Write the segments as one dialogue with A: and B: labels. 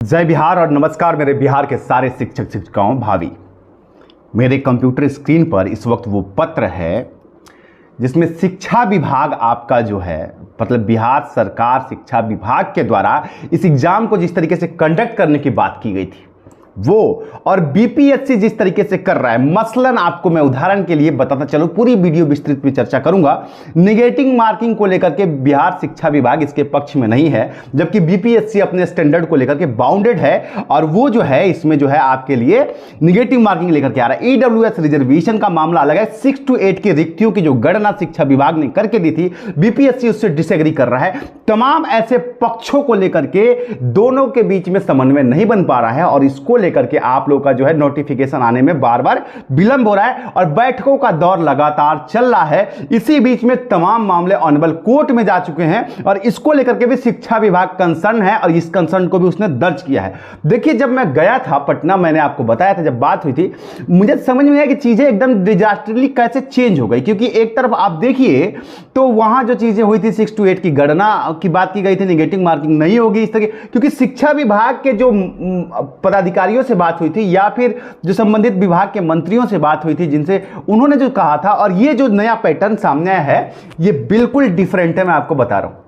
A: जय बिहार और नमस्कार मेरे बिहार के सारे शिक्षक शिक्षिकाओं भावी। मेरे कंप्यूटर स्क्रीन पर इस वक्त वो पत्र है जिसमें शिक्षा विभाग आपका जो है मतलब बिहार सरकार शिक्षा विभाग के द्वारा इस एग्जाम को जिस तरीके से कंडक्ट करने की बात की गई थी वो और बीपीएससी जिस तरीके से कर रहा है, मसलन आपको मैं उदाहरण के लिए बताता चलूं, पूरी वीडियो विस्तृत में चर्चा करूंगा। नेगेटिव मार्किंग को लेकर के बिहार शिक्षा विभाग इसके पक्ष में नहीं है, जबकि बीपीएससी अपने स्टैंडर्ड को लेकर के बाउंडेड है और वो जो है इसमें जो है आपके लिए नेगेटिव मार्किंग लेकर के आ रहा है। ईडब्ल्यूएस रिजर्वेशन का मामला अलग है, 6 to 8 की रिक्तियों की जो गणना शिक्षा विभाग ने करके दी थी, बीपीएससी उससे डिसएग्री कर रहा है। तमाम ऐसे पक्षों को लेकर के दोनों के बीच में समन्वय नहीं बन पा रहा है और इसको लेकर के आप लोग का जो है नोटिफिकेशन आने में बार बार विलंब हो रहा है और बैठकों का दौर लगातार चल रहा है। इसी बीच में तमाम मामले ऑनरेबल कोर्ट में जा चुके हैं और इसको लेकर के भी शिक्षा विभाग कंसर्न है और इस कंसर्न को भी उसने दर्ज किया है। देखिए, जब मैं गया था पटना, मैंने आपको बताया था जब बात हुई थी, मुझे समझ में आया कि चीजें एकदम डिजास्टरली कैसे चेंज हो गई। क्योंकि एक तरफ आप देखिए तो वहां जो चीजें हुई थी 6 to 8 की गणना की बात की गई थी, नेगेटिव मार्किंग नहीं होगी इस तरह, क्योंकि शिक्षा विभाग के जो पदाधिकारियों से बात हुई थी या फिर जो संबंधित विभाग के मंत्रियों से बात हुई थी जिनसे उन्होंने जो कहा था, और ये जो नया पैटर्न सामने आया है ये बिल्कुल डिफरेंट है, मैं आपको बता रहा हूं।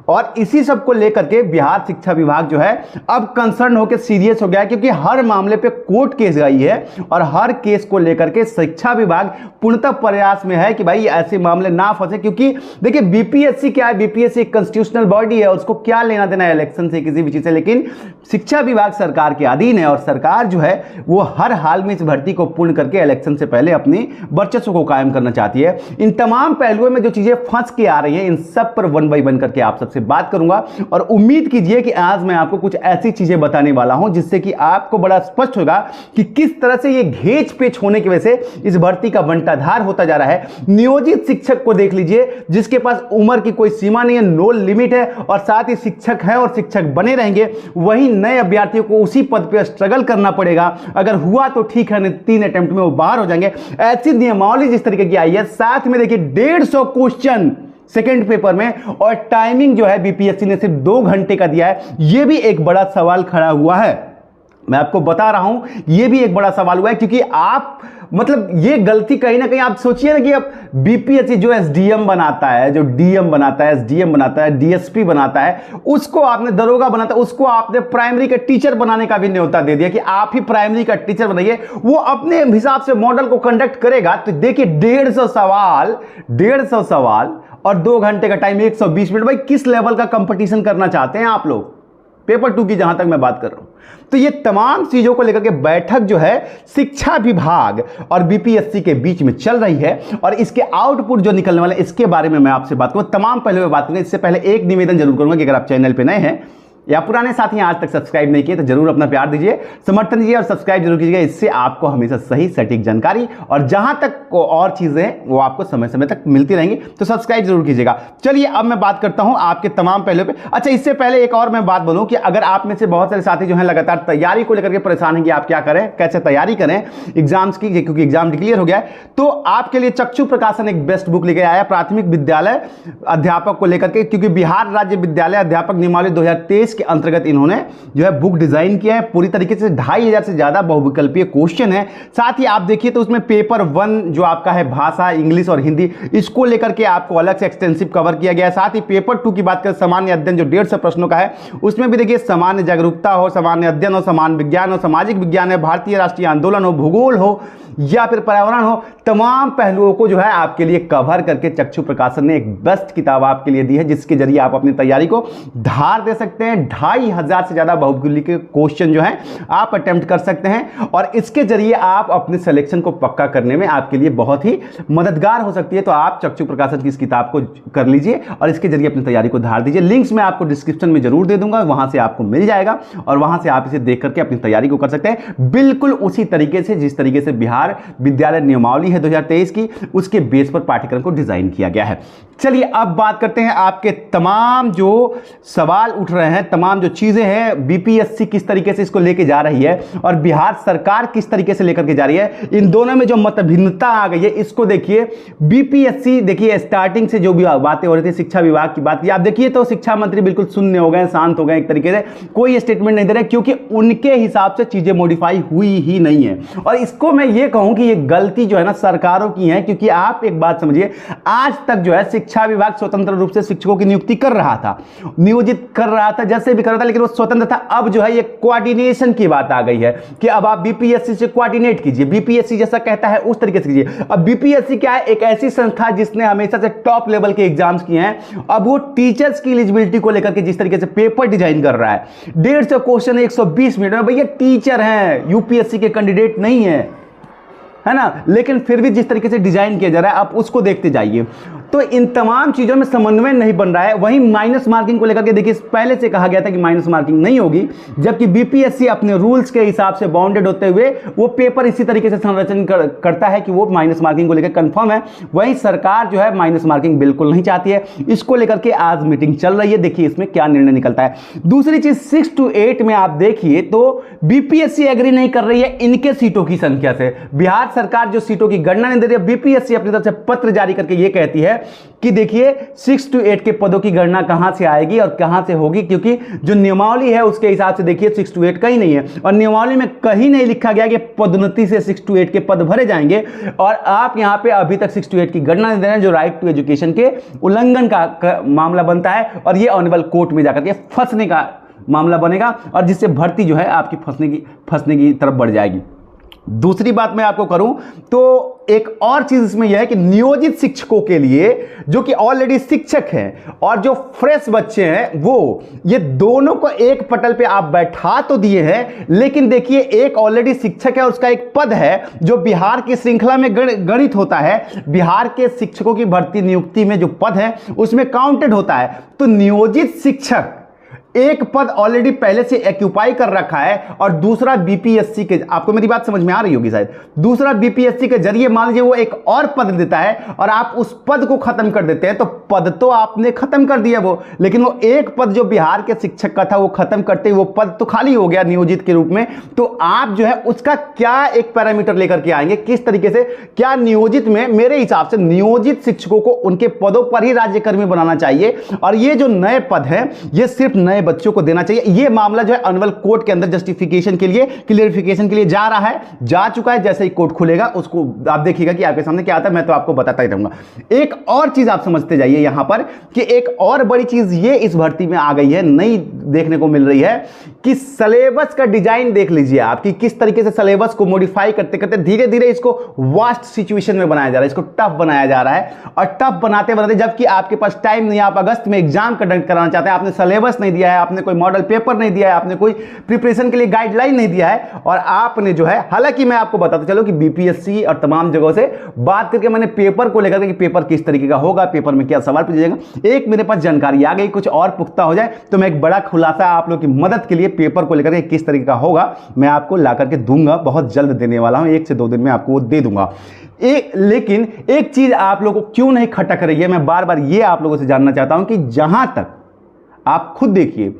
A: और इसी सब को लेकर के बिहार शिक्षा विभाग जो है अब कंसर्न होकर सीरियस हो गया है, क्योंकि हर मामले पे कोर्ट केस गई है और हर केस को लेकर के शिक्षा विभाग पूर्णतः प्रयास में है कि भाई ऐसे मामले ना फंसे। क्योंकि देखिए, बीपीएससी क्या है, बीपीएससी एक कॉन्स्टिट्यूशनल बॉडी है, उसको क्या लेना देना है इलेक्शन से, किसी भी चीज से, लेकिन शिक्षा विभाग सरकार के अधीन है और सरकार जो है वो हर हाल में इस भर्ती को पूर्ण करके इलेक्शन से पहले अपनी वर्चस्व को कायम करना चाहती है। इन तमाम पहलुओं में जो चीजें फंस के आ रही हैं, इन सब पर 1 by 1 करके आप सबसे बात करूंगा और उम्मीद कीजिए कि आज मैं आपको कुछ ऐसी चीजें बताने वाला हूं जिससे कि आपको बड़ा स्पष्ट होगा कि किस तरह से ये घेच पेच होने की वजह से इस भर्ती का बंटाधार होता जा रहा है। नियोजित शिक्षक को देख लीजिए जिसके पास उम्र की कोई सीमा नहीं है, नो लिमिट है और साथ ही शिक्षक है और शिक्षक बने रहेंगे। वहीं नए अभ्यर्थियों को उसी पद पर स्ट्रगल करना पड़ेगा, अगर हुआ तो ठीक है, 3 अटेम्प्ट में वो बाहर हो जाएंगे। ऐसी नियमावली जिस तरीके की आई है, साथ में देखिए 150 क्वेश्चन सेकेंड पेपर में और टाइमिंग जो है बीपीएससी ने सिर्फ 2 घंटे का दिया है। यह भी एक बड़ा सवाल खड़ा हुआ है, मैं आपको बता रहा हूं, यह भी एक बड़ा सवाल हुआ है। क्योंकि आप मतलब ये गलती कहीं ना कहीं आप सोचिए ना कि अब बीपीएससी जो एसडीएम बनाता है, जो डीएम बनाता है, एसडीएम बनाता है, डीएसपी बनाता है, उसको आपने दरोगा बनाता है, उसको आपने प्राइमरी का टीचर बनाने का भी न्योता दे दिया कि आप ही प्राइमरी का टीचर बनाइए। वो अपने हिसाब से मॉडल को कंडक्ट करेगा। तो देखिए 150 सवाल और 2 घंटे का टाइम, 120 मिनट। भाई किस लेवल का कंपटीशन करना चाहते हैं आप लोग, पेपर 2 की जहां तक मैं बात कर रहा हूं। तो ये तमाम चीजों को लेकर के बैठक जो है शिक्षा विभाग और बीपीएससी के बीच में चल रही है और इसके आउटपुट जो निकलने वाले इसके बारे में मैं आपसे बात करूं। तमाम पहले में बात करूंगा, इससे पहले एक निवेदन जरूर करूंगा कि अगर आप चैनल पे नए हैं या पुराने साथी आज तक सब्सक्राइब नहीं किए तो जरूर अपना प्यार दीजिए, समर्थन दीजिए और सब्सक्राइब जरूर कीजिएगा। इससे आपको हमेशा सही सटीक जानकारी और जहां तक को और चीजें वो आपको समय समय तक मिलती रहेंगी, तो सब्सक्राइब जरूर कीजिएगा। चलिए अब मैं बात करता हूं आपके तमाम पहलुओं पे। अच्छा, इससे पहले एक और मैं बात बोलूं कि अगर आप में से बहुत सारे साथी जो है लगातार तैयारी को लेकर के परेशान हैं कि आप क्या करें, कैसे तैयारी करें एग्जाम्स की, क्योंकि एग्जाम डिक्लेयर हो गया है, तो आपके लिए चक्षु प्रकाशन एक बेस्ट बुक लेके आया प्राथमिक विद्यालय अध्यापक को लेकर के। क्योंकि बिहार राज्य विद्यालय अध्यापक नियमावली 2023 के अंतर्गत इन्होंने जो है बुक डिजाइन किया है। पूरी तरीके से 2500 से ज्यादा बहुविकल्पीय क्वेश्चन है। साथ ही आप देखिए तो उसमें पेपर 1 जो आपका है भाषा, इंग्लिश और हिंदी, इसको लेकर के आपको अलग से एक्सटेंसिव कवर किया गया है। साथ ही पेपर 2 की बात करें, सामान्य अध्ययन जो 150 प्रश्नों का है, उसमें भी देखिए सामान्य जागरूकता हो, सामान्य अध्ययन हो, सामान्य विज्ञान हो, सामाजिक विज्ञान है, भारतीय राष्ट्रीय आंदोलन हो, भूगोल हो या फिर पर्यावरण हो, तमाम पहलुओं को जो है आपके लिए कवर करके चक्षु प्रकाशन ने एक बेस्ट किताब आपके लिए दी है, जिसके जरिए आप अपनी तैयारी को धार दे सकते हैं। 2500 से ज्यादा बहुविकल्पीय क्वेश्चन जो है आप अटेम्प्ट कर सकते हैं और इसके जरिए आप अपने सिलेक्शन को पक्का करने में आपके लिए बहुत ही मददगार हो सकती है। तो आप चक्षु प्रकाशन की इस किताब को कर लीजिए और इसके जरिए अपनी तैयारी को धार दीजिए। लिंक्स मैं आपको डिस्क्रिप्शन में जरूर दे दूंगा, वहां से आपको मिल जाएगा और वहां से आप इसे देख करके अपनी तैयारी को कर सकते हैं, बिल्कुल उसी तरीके से जिस तरीके से बिहार विद्यालय नियमावली है 2023 की, उसके बेस पर पाठ्यक्रम को डिजाइन किया गया है। चलिए अब बात करते हैं आपके तमाम जो सवाल उठ रहे हैं तमाम जो चीजें हैं, बीपीएससी किस तरीके से इसको लेके जा रही है और बिहार सरकार किस तरीके से लेकर के जा रही है, इन दोनों में जो मतभिन्नता आ गई है इसको देखिए। बीपीएससी देखिए स्टार्टिंग से जो भी बातें हो रही थी शिक्षा विभाग की बात की, आप देखिए तो शिक्षा मंत्री बिल्कुल शून्य हो गए, शांत हो गए, एक तरीके से कोई स्टेटमेंट नहीं दे रहे, क्योंकि उनके हिसाब से चीजें मॉडिफाई हुई ही नहीं है। और इसको मैं ये कहूं कि ये गलती जो है ना सरकारों की है, क्योंकि आप एक बात समझिए, आज तक जो है शिक्षा विभाग स्वतंत्र रूप से शिक्षकों की नियुक्ति कर रहा था, नियोजित कर रहा था, जैसे भी कर रहा था, लेकिन वो स्वतंत्र था। अब जो है ये कोऑर्डिनेशन की बात आ गई है कि अब आप बीपीएससी से कोऑर्डिनेट कीजिए, बीपीएससी जैसा कहता है उस तरीके से कीजिए। अब बीपीएससी क्या है, एक ऐसी संस्था जिसने हमेशा से टॉप लेवल के एग्जाम्स किए हैं, अब वो टीचर्स की एलिजिबिलिटी को लेकर के जिस तरीके से पेपर डिजाइन कर रहा है, 150 क्वेश्चन 120 मिनट में, भैया टीचर हैं, यूपीएससी के कैंडिडेट नहीं है ना, लेकिन फिर भी जिस तरीके से डिजाइन किया जा रहा है आप उसको देखते जाइए। तो इन तमाम चीजों में समन्वय नहीं बन रहा है। वहीं माइनस मार्किंग को लेकर के देखिए, पहले से कहा गया था कि माइनस मार्किंग नहीं होगी, जबकि बीपीएससी अपने रूल्स के हिसाब से बाउंडेड होते हुए वो पेपर इसी तरीके से संरचना करता है कि वो माइनस मार्किंग को लेकर कंफर्म है। वहीं सरकार जो है माइनस मार्किंग बिल्कुल नहीं चाहती है। इसको लेकर के आज मीटिंग चल रही है, देखिए इसमें क्या निर्णय निकलता है। दूसरी चीज 6 to 8 में आप देखिए तो बीपीएससी एग्री नहीं कर रही है इनके सीटों की संख्या से। बिहार सरकार जो सीटों की गणना नहीं दे रही है, बीपीएससी अपनी तरफ से पत्र जारी करके ये कहती है कि देखिए 6 to 8 के पदों की गणना कहां से आएगी और कहां से होगी, क्योंकि जो नियमावली है उसके हिसाब से देखिए 6 to 8 कहीं नहीं है, और नियमावली में कहीं नहीं लिखा गया कि पदोन्नति से 6 to 8 के पद भरे जाएंगे। और आप यहां पे अभी तक 6 to 8 की गणना नहीं दे रहे हैं, जो राइट टू एजुकेशन के उल्लंघन का मामला बनता है, और ये ऑनरेबल कोर्ट में जाकर के फंसने का मामला बनेगा, और जिससे भर्ती जो है आपकी फंसने की तरफ बढ़ जाएगी। दूसरी बात मैं आपको करूं तो एक और चीज इसमें यह है कि नियोजित शिक्षकों के लिए, जो कि ऑलरेडी शिक्षक हैं और जो फ्रेश बच्चे हैं, वो ये दोनों को एक पटल पे आप बैठा तो दिए हैं, लेकिन देखिए एक ऑलरेडी शिक्षक है, उसका एक पद है जो बिहार की श्रृंखला में गणित होता है, बिहार के शिक्षकों की भर्ती नियुक्ति में जो पद है उसमें काउंटेड होता है। तो नियोजित शिक्षक एक पद ऑलरेडी पहले से एक्यूपाई कर रखा है, और दूसरा बीपीएससी के, आपको मेरी बात समझ में आ रही होगी शायद, दूसरा बीपीएससी के जरिए मान लीजिए वो एक और पद देता है और आप उस पद को खत्म कर देते हैं, तो पद तो आपने खत्म कर दिया वो, लेकिन वो एक पद जो बिहार के शिक्षक का था वो खत्म करते ही वो पद तो खाली हो गया नियोजित के रूप में। तो आप जो है उसका क्या एक पैरामीटर लेकर के आएंगे, किस तरीके से, क्या नियोजित में, मेरे हिसाब से नियोजित शिक्षकों को उनके पदों पर ही राज्यकर्मी बनाना चाहिए, और ये जो नए पद हैं ये सिर्फ नए बच्चों को देना चाहिए। ये मामला जो है ऑनरेबल कोर्ट के अंदर जस्टिफिकेशन के लिए, क्लियरिफिकेशन के लिए जा रहा है, जा चुका है। जैसे ही कोर्ट खुलेगा उसको आप देखिएगा कि आपके सामने क्या आता है, मैं तो आपको बताता ही रहूंगा। एक और चीज आप समझते जाइए यहां पर कि एक और बड़ी चीज ये इस भर्ती में आ गई है, नई देखने को मिल रही है कि सिलेबस का डिजाइन देख लीजिए आप कि किस तरीके से सिलेबस को मॉडिफाई करते करते धीरे धीरे इसको वास्ट सिचुएशन में बनाया जा रहा है, इसको टफ बनाया जा रहा है। और टफ बनाते बनाते जबकि आपके पास टाइम नहीं, आप अगस्त में एग्जाम कंडक्ट कराना चाहते हैं, आपने सिलेबस नहीं दिया है, आपने कोई मॉडल पेपर नहीं दिया है, आपने कोई प्रिपरेशन के लिए गाइडलाइन नहीं दिया है, और आपने जो है, हालांकि मैं आपको बताता चलो कि बीपीएससी और तमाम जगहों से बात करके मैंने पेपर को लेकर कि पेपर किस तरीके का होगा, पेपर में क्या सवाल पूछा जाएगा, एक मेरे पास जानकारी आ गई। कुछ और पुख्ता हो जाए तो मैं एक बड़ा खुलासा आप लोग की मदद के लिए पेपर को लेकर के किस तरीके का होगा मैं आपको ला करके दूंगा, बहुत जल्द देने वाला हूं, 1 से 2 दिन में आपको वो दे दूंगा। लेकिन एक चीज आप लोगों को क्यों नहीं खटक रही है, मैं बार बार ये आप लोगों से जानना चाहता हूं कि जहां तक आप खुद देखिए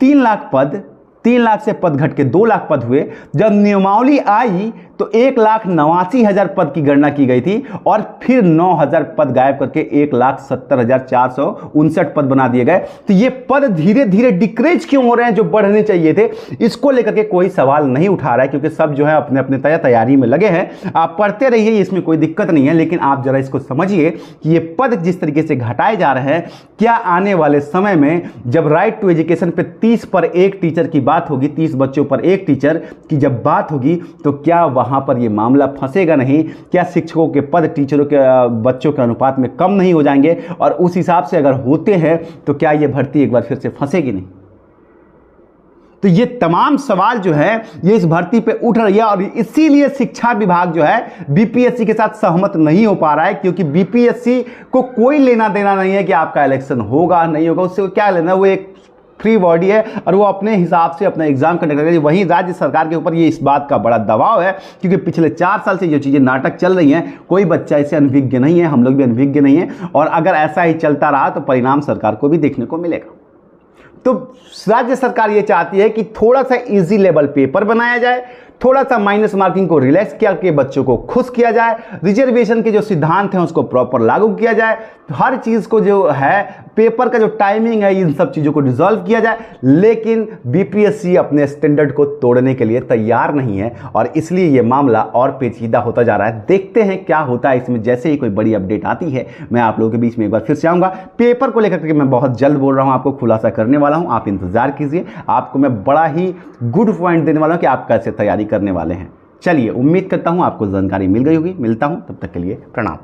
A: 3 लाख पद, 3 लाख से पद घट के 2 लाख पद हुए। जब नियमावली आई तो 1,89,000 पद की गणना की गई थी, और फिर 9,000 पद गायब करके 1,70,459 पद बना दिए गए। तो ये पद धीरे धीरे डिक्रीज क्यों हो रहे हैं जो बढ़ने चाहिए थे, इसको लेकर के कोई सवाल नहीं उठा रहा है, क्योंकि सब जो है अपने अपने तैयारी में लगे हैं। आप पढ़ते रहिए, इसमें कोई दिक्कत नहीं है, लेकिन आप जरा इसको समझिए कि ये पद जिस तरीके से घटाए जा रहे हैं, क्या आने वाले समय में जब राइट टू एजुकेशन पे 30 पर 1 टीचर की बात होगी, 30 बच्चों पर 1 टीचर की जब बात होगी, तो क्या वहां पर यह मामला फंसेगा नहीं? क्या शिक्षकों के पद टीचरों के बच्चों के अनुपात में कम नहीं हो जाएंगे? और उस हिसाब से अगर होते हैं तो क्या यह भर्ती एक बार फिर से फंसेगी नहीं? तो ये तमाम सवाल जो है ये इस भर्ती पे उठ रही है, और इसीलिए शिक्षा विभाग जो है बीपीएससी के साथ सहमत नहीं हो पा रहा है, क्योंकि बीपीएससी को कोई लेना देना नहीं है कि आपका इलेक्शन होगा नहीं होगा, उससे क्या लेना, वो एक फ्री बॉडी है और वो अपने हिसाब से अपना एग्जाम कंडक्ट करेगी। वहीं राज्य सरकार के ऊपर ये इस बात का बड़ा दबाव है, क्योंकि पिछले 4 साल से जो चीज़ें नाटक चल रही हैं, कोई बच्चा इसे अनभिज्ञ नहीं है, हम लोग भी अनभिज्ञ नहीं है, और अगर ऐसा ही चलता रहा तो परिणाम सरकार को भी देखने को मिलेगा। तो राज्य सरकार ये चाहती है कि थोड़ा सा इजी लेवल पेपर बनाया जाए, थोड़ा सा माइनस मार्किंग को रिलैक्स किया के बच्चों को खुश किया जाए, रिजर्वेशन के जो सिद्धांत हैं उसको प्रॉपर लागू किया जाए, तो हर चीज़ को जो है पेपर का जो टाइमिंग है इन सब चीज़ों को रिजॉल्व किया जाए। लेकिन बीपीएससी अपने स्टैंडर्ड को तोड़ने के लिए तैयार नहीं है और इसलिए ये मामला और पेचीदा होता जा रहा है। देखते हैं क्या होता है इसमें। जैसे ही कोई बड़ी अपडेट आती है मैं आप लोगों के बीच में एक बार फिर से आऊँगा। पेपर को लेकर के मैं बहुत जल्द बोल रहा हूँ, आपको खुलासा करने वाला हूँ, आप इंतजार कीजिए। आपको मैं बड़ा ही गुड पॉइंट देने वाला हूँ कि आप कैसे तैयारी करने वाले हैं। चलिए, उम्मीद करता हूँ आपको जानकारी मिल गई होगी। मिलता हूँ, तब तक के लिए प्रणाम।